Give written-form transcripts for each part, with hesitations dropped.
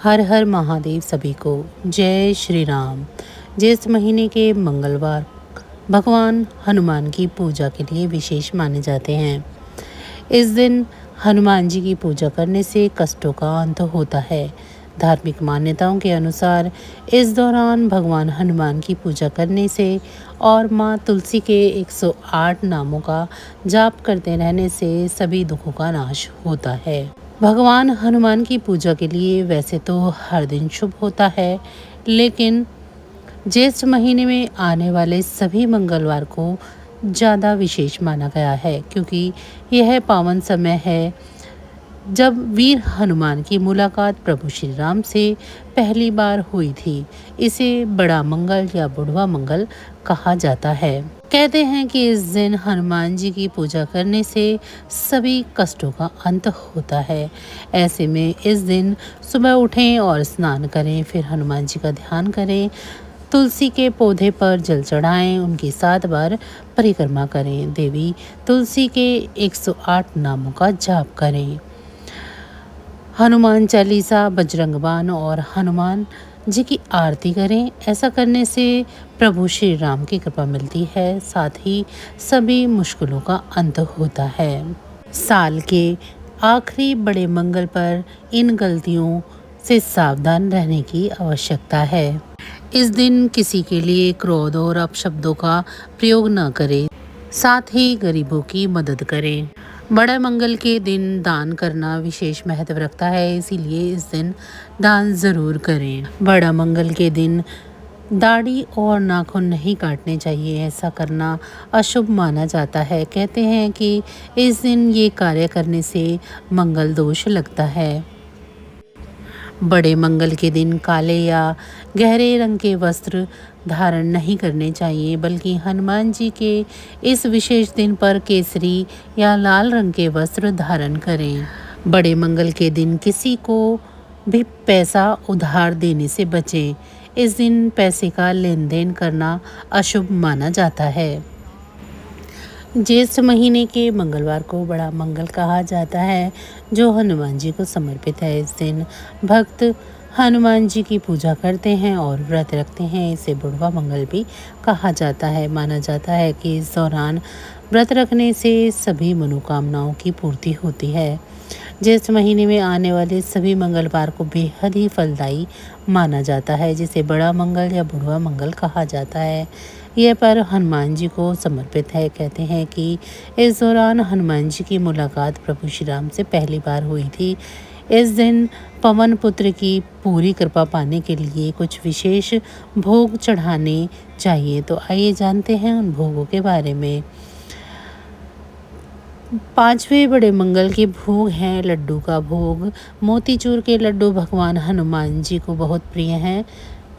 हर हर महादेव सभी को। जय श्री राम। ज्येष्ठ महीने के मंगलवार भगवान हनुमान की पूजा के लिए विशेष माने जाते हैं। इस दिन हनुमान जी की पूजा करने से कष्टों का अंत होता है। धार्मिक मान्यताओं के अनुसार इस दौरान भगवान हनुमान की पूजा करने से और माँ तुलसी के 108 नामों का जाप करते रहने से सभी दुखों का नाश होता है। भगवान हनुमान की पूजा के लिए वैसे तो हर दिन शुभ होता है, लेकिन ज्येष्ठ महीने में आने वाले सभी मंगलवार को ज़्यादा विशेष माना गया है, क्योंकि यह पावन समय है जब वीर हनुमान की मुलाकात प्रभु श्री राम से पहली बार हुई थी। इसे बड़ा मंगल या बुढ़वा मंगल कहा जाता है। कहते हैं कि इस दिन हनुमान जी की पूजा करने से सभी कष्टों का अंत होता है। ऐसे में इस दिन सुबह उठें और स्नान करें, फिर हनुमान जी का ध्यान करें, तुलसी के पौधे पर जल चढ़ाएं, उनकी 7 बार परिक्रमा करें, देवी तुलसी के 108 नामों का जाप करें, हनुमान चालीसा, बजरंग बाण और हनुमान जी की आरती करें। ऐसा करने से प्रभु श्री राम की कृपा मिलती है, साथ ही सभी मुश्किलों का अंत होता है। साल के आखिरी बड़े मंगल पर इन गलतियों से सावधान रहने की आवश्यकता है। इस दिन किसी के लिए क्रोध और अपशब्दों का प्रयोग न करें, साथ ही गरीबों की मदद करें। बड़े मंगल के दिन दान करना विशेष महत्व रखता है, इसीलिए इस दिन दान ज़रूर करें। बड़ा मंगल के दिन दाढ़ी और नाखून नहीं काटने चाहिए, ऐसा करना अशुभ माना जाता है। कहते हैं कि इस दिन ये कार्य करने से मंगल दोष लगता है। बड़े मंगल के दिन काले या गहरे रंग के वस्त्र धारण नहीं करने चाहिए, बल्कि हनुमान जी के इस विशेष दिन पर केसरी या लाल रंग के वस्त्र धारण करें। बड़े मंगल के दिन किसी को भी पैसा उधार देने से बचें। इस दिन पैसे का लेन देन करना अशुभ माना जाता है। ज्येष्ठ महीने के मंगलवार को बड़ा मंगल कहा जाता है, जो हनुमान जी को समर्पित है। इस दिन भक्त हनुमान जी की पूजा करते हैं और व्रत रखते हैं। इसे बुढ़वा मंगल भी कहा जाता है। माना जाता है कि इस दौरान व्रत रखने से सभी मनोकामनाओं की पूर्ति होती है। ज्येष्ठ महीने में आने वाले सभी मंगलवार को बेहद ही फलदायी माना जाता है, जिसे बड़ा मंगल या बुढ़वा मंगल कहा जाता है। यह पर्व हनुमान जी को समर्पित है। कहते हैं कि इस दौरान हनुमान जी की मुलाकात प्रभु श्री राम से पहली बार हुई थी। इस दिन पवन पुत्र की पूरी कृपा पाने के लिए कुछ विशेष भोग चढ़ाने चाहिए। तो आइए जानते हैं उन भोगों के बारे में। 5वें बड़े मंगल के भोग हैं लड्डू का भोग। मोतीचूर के लड्डू भगवान हनुमान जी को बहुत प्रिय हैं।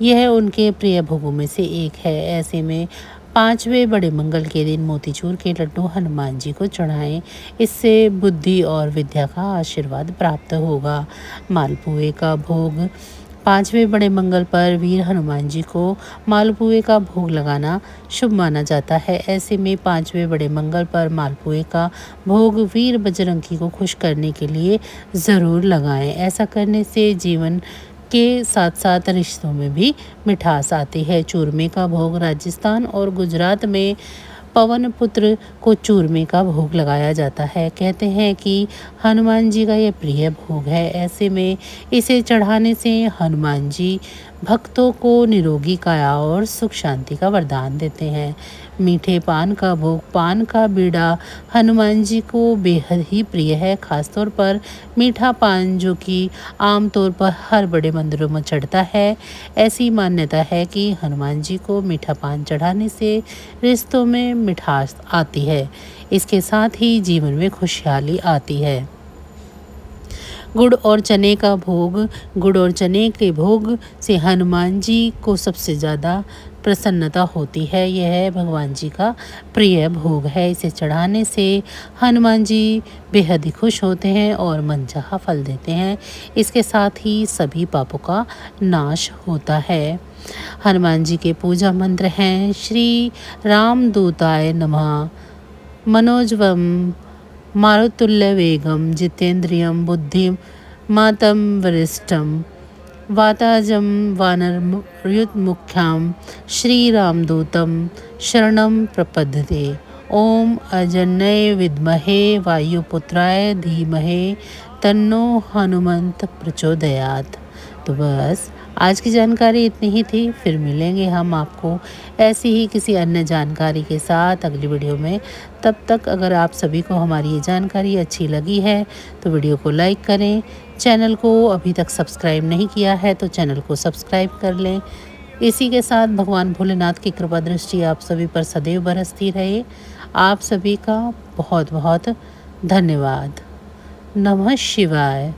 यह उनके प्रिय भोगों में से एक है। ऐसे में 5वें बड़े मंगल के दिन मोतीचूर के लड्डू हनुमान जी को चढ़ाएं। इससे बुद्धि और विद्या का आशीर्वाद प्राप्त होगा। मालपुए का भोग 5वें बड़े मंगल पर वीर हनुमान जी को मालपुए का भोग लगाना शुभ माना जाता है। ऐसे में 5वें बड़े मंगल पर मालपुए का भोग वीर बजरंगी को खुश करने के लिए ज़रूर लगाएं। ऐसा करने से जीवन के साथ साथ रिश्तों में भी मिठास आती है। चूरमे का भोग राजस्थान और गुजरात में पवन पुत्र को चूरमे का भोग लगाया जाता है। कहते हैं कि हनुमान जी का यह प्रिय भोग है। ऐसे में इसे चढ़ाने से हनुमान जी भक्तों को निरोगी काया और सुख शांति का वरदान देते हैं। मीठे पान का भोग, पान का बीड़ा हनुमान जी को बेहद ही प्रिय है, खासतौर पर मीठा पान, जो कि आमतौर पर हर बड़े मंदिरों में चढ़ता है। ऐसी मान्यता है कि हनुमान जी को मीठा पान चढ़ाने से रिश्तों में मिठास आती है। इसके साथ ही जीवन में खुशहाली आती है। गुड़ और चने का भोग। गुड़ और चने के भोग से हनुमान जी को सबसे ज़्यादा प्रसन्नता होती है। यह भगवान जी का प्रिय भोग है। इसे चढ़ाने से हनुमान जी बेहद ही खुश होते हैं और मनचाहा फल देते हैं। इसके साथ ही सभी पापों का नाश होता है। हनुमान जी के पूजा मंत्र हैं श्री राम दूताय नमः, मनोजवम मारुतुल्य वेगम, जितेंद्रियम बुद्धिमतं वरिष्ठम, वाताजं वानरयुतमुख्यां श्रीरामदूतं शरणं प्रपद्यते। ओम अजन्य विद्महे वायुपुत्राय धीमहि तन्नो हनुमंत प्रचोदयात्। तो बस आज की जानकारी इतनी ही थी। फिर मिलेंगे हम आपको ऐसी ही किसी अन्य जानकारी के साथ अगली वीडियो में। तब तक अगर आप सभी को हमारी ये जानकारी अच्छी लगी है तो वीडियो को लाइक करें। चैनल को अभी तक सब्सक्राइब नहीं किया है तो चैनल को सब्सक्राइब कर लें। इसी के साथ भगवान भोलेनाथ की कृपा दृष्टि आप सभी पर सदैव बरसती रहे। आप सभी का बहुत बहुत धन्यवाद। नमः शिवाय।